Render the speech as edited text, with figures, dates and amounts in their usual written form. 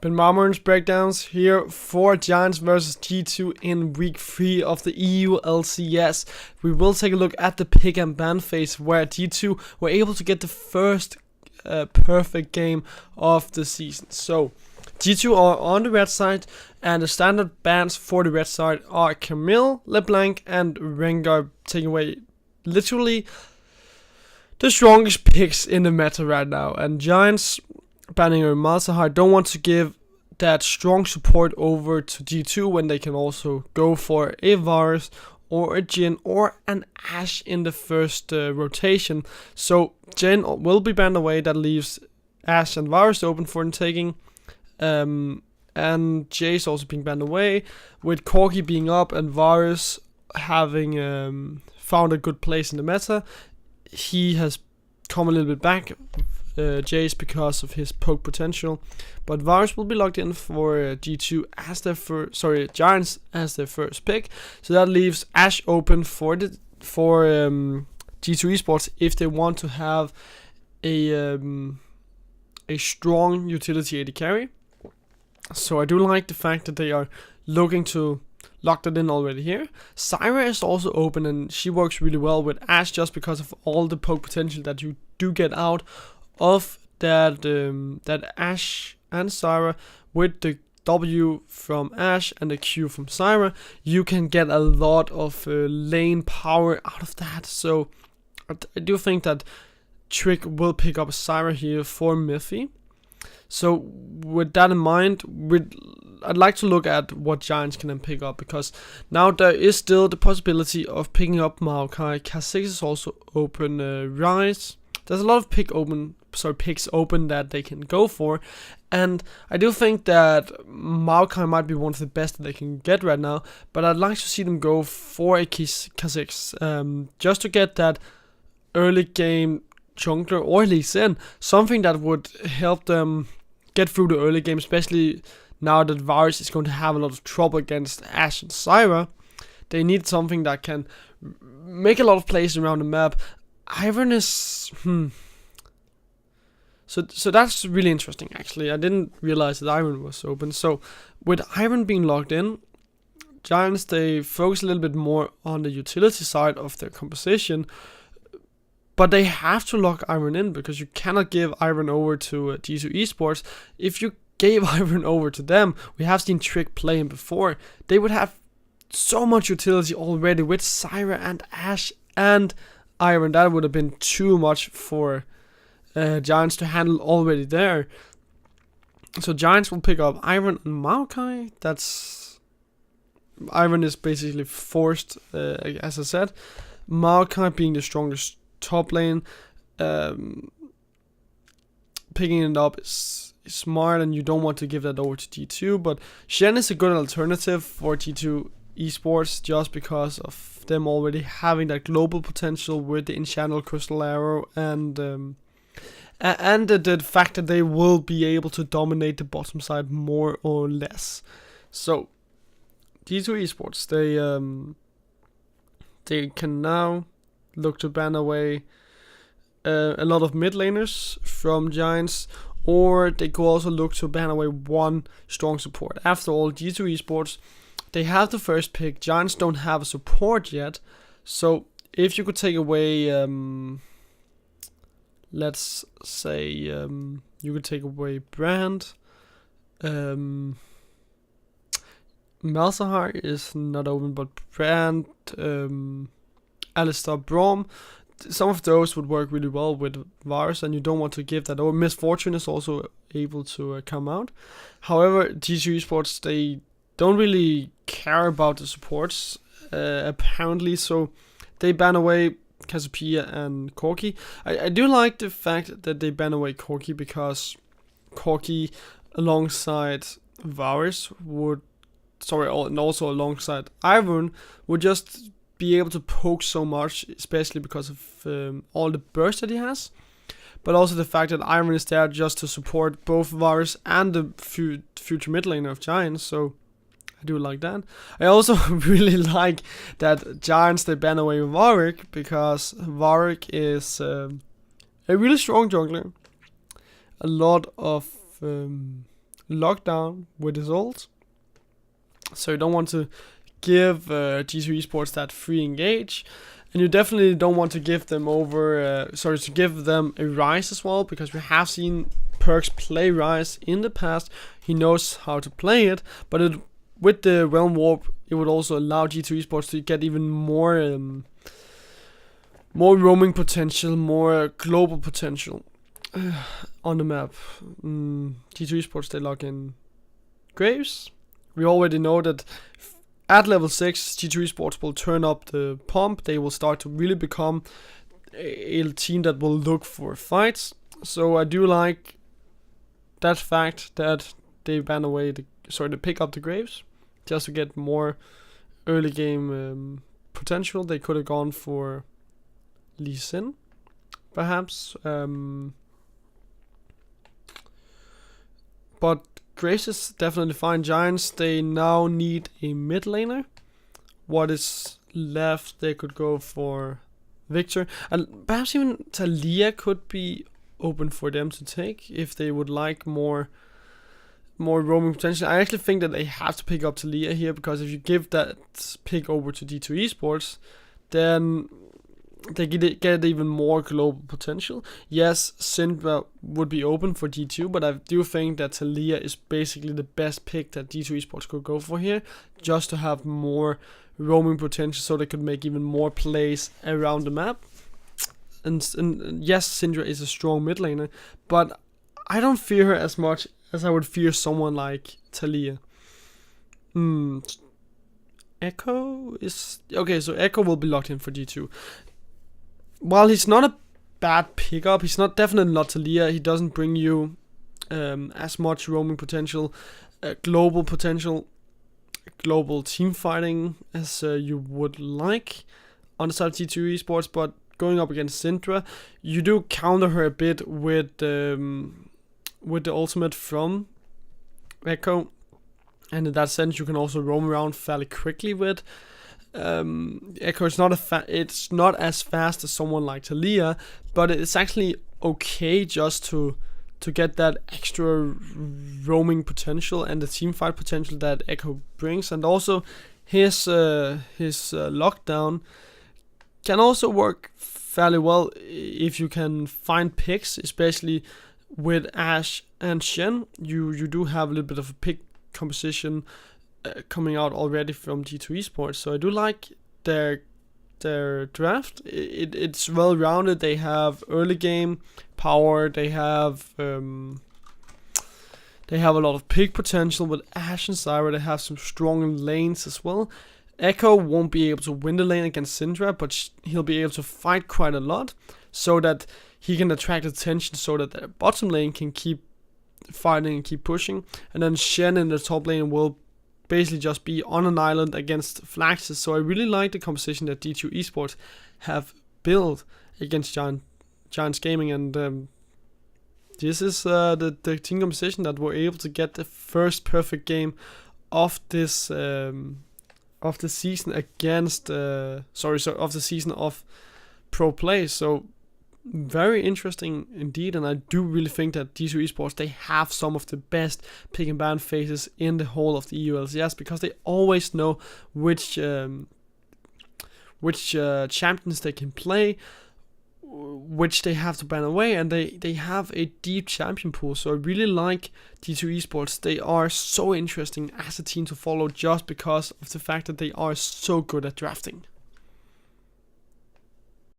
Benvarmeren's breakdowns here for Giants versus G2 in week 3 of the EULCS. We will take a look at the pick and ban phase where G2 were able to get the first perfect game of the season. So G2 are on the red side, and the standard bans for the red side are Camille, LeBlanc, and Rengar, taking away literally the strongest picks in the meta right now. And Giants banning a Malzahar don't want to give that strong support over to G2 when they can also go for a Varus or a Jhin or an Ashe in the first rotation. So Jhin will be banned away. That leaves Ashe and Varus open for the taking. And Jayce also being banned away, with Corki being up and Varus having found a good place in the meta. He has come a little bit back, Jayce, because of his poke potential, but Varus will be locked in for G2 as their Giants as their first pick. So that leaves Ashe open for G2 Esports if they want to have a strong utility AD carry. So I do like the fact that they are looking to lock that in already here. Zyra is also open, and she works really well with Ashe just because of all the poke potential that you do get out of that Ashe and Zyra. With the W from Ashe and the Q from Zyra, you can get a lot of lane power out of that. So I do think that Trick will pick up Zyra here for Miffy. So with that in mind, I'd like to look at what Giants can then pick up, because now there is still the possibility of picking up Maokai. Kha'Zix is also open. Rise. There's a lot of picks open that they can go for, and I do think that Maokai might be one of the best that they can get right now. But I'd like to see them go for a Kha'Zix, just to get that early game jungler or Lee Sin, something that would help them get through the early game, especially now that Varus is going to have a lot of trouble against Ashe and Zyra. They need something that can make a lot of plays around the map. Ivern is so that's really interesting, actually. I didn't realize that Ivern was open. So with Ivern being locked in, Giants, they focus a little bit more on the utility side of their composition. But they have to lock Ivern in, because you cannot give Ivern over to G2 Esports. If you gave Ivern over to them, we have seen Trick play him before, they would have so much utility already with Zyra and Ashe and Ivern. That would have been too much for Giants to handle already there. So Giants will pick up Ivern and Maokai. Ivern is basically forced, as I said. Maokai being the strongest top lane, picking it up is smart, and you don't want to give that over to G2. But Shen is a good alternative for G2 Esports, just because of them already having that global potential with the in-channel Crystal Arrow, and the fact that they will be able to dominate the bottom side more or less. So G2 Esports, they can now look to ban away a lot of mid laners from Giants, or they could also look to ban away one strong support. After all, G2 Esports, they have the first pick. Giants don't have a support yet, so if you could take away, let's say, you could take away Brand. Malzahar is not open, but Brand, Alistar, Braum, some of those would work really well with Varus, and you don't want to give that over. Misfortune is also able to come out. However, G2 Esports, they don't really care about the supports, apparently, so they ban away Cassiopeia and Corki. I do like the fact that they ban away Corki, because Corki alongside Varus and also alongside Ivern would just be able to poke so much, especially because of all the burst that he has, but also the fact that Ivern is there just to support both Varus and the future mid laner of Giants. So I do like that. I also really like that Giants, they ban away Warwick, because Warwick is a really strong jungler. A lot of lockdown with his ult. So you don't want to give G2 Esports that free engage. And you definitely don't want to give them to give them a Rise as well, because we have seen Perkz play Rise in the past. He knows how to play it, but with the Realm Warp, it would also allow G2 Esports to get even more roaming potential, more global potential on the map. G2 Esports, they lock in Graves. We already know that at level 6, G2 Esports will turn up the pump. They will start to really become a team that will look for fights. So I do like that fact that they ban away they pick up the Graves just to get more early game potential. They could have gone for Lee Sin, perhaps. But Grace is definitely fine. Giants, they now need a mid laner. What is left, they could go for Victor. And perhaps even Taliyah could be open for them to take if they would like more roaming potential. I actually think that they have to pick up Taliyah here, because if you give that pick over to D2 Esports, then they get even more global potential. Yes, Syndra would be open for D2, but I do think that Taliyah is basically the best pick that D2 Esports could go for here, just to have more roaming potential, so they could make even more plays around the map. And yes, Syndra is a strong mid laner, but I don't fear her as much as I would fear someone like Taliyah. Echo is okay, so Echo will be locked in for D2. While he's not a bad pickup, he's definitely not Taliyah. He doesn't bring you as much roaming potential, global potential, global team fighting as you would like on the side of G2 Esports. But going up against Syndra, you do counter her a bit with the ultimate from Echo, and in that sense, you can also roam around fairly quickly with. Echo is it's not as fast as someone like Taliyah, but it's actually okay just to get that extra roaming potential and the team fight potential that Echo brings. And also his lockdown can also work fairly well if you can find picks, especially with Ashe and Shen. You do have a little bit of a pick composition coming out already from G2 Esports, so I do like their draft. It's well rounded. They have early game power. They have a lot of pick potential with Ashe and Zyra. They have some strong lanes as well. Echo won't be able to win the lane against Syndra, but he'll be able to fight quite a lot, so that he can attract attention, so that their bottom lane can keep fighting and keep pushing. And then Shen in the top lane will basically just be on an island against Flaxes. So I really like the composition that D2 Esports have built against Giants Gaming, and this is the team composition that were able to get the first perfect game of this of the season against of the season of pro play. So very interesting indeed, and I do really think that D2 Esports, they have some of the best pick and ban phases in the whole of the EULCS, because they always know which champions they can play, which they have to ban away, and they have a deep champion pool. So I really like D2 Esports. They are so interesting as a team to follow, just because of the fact that they are so good at drafting.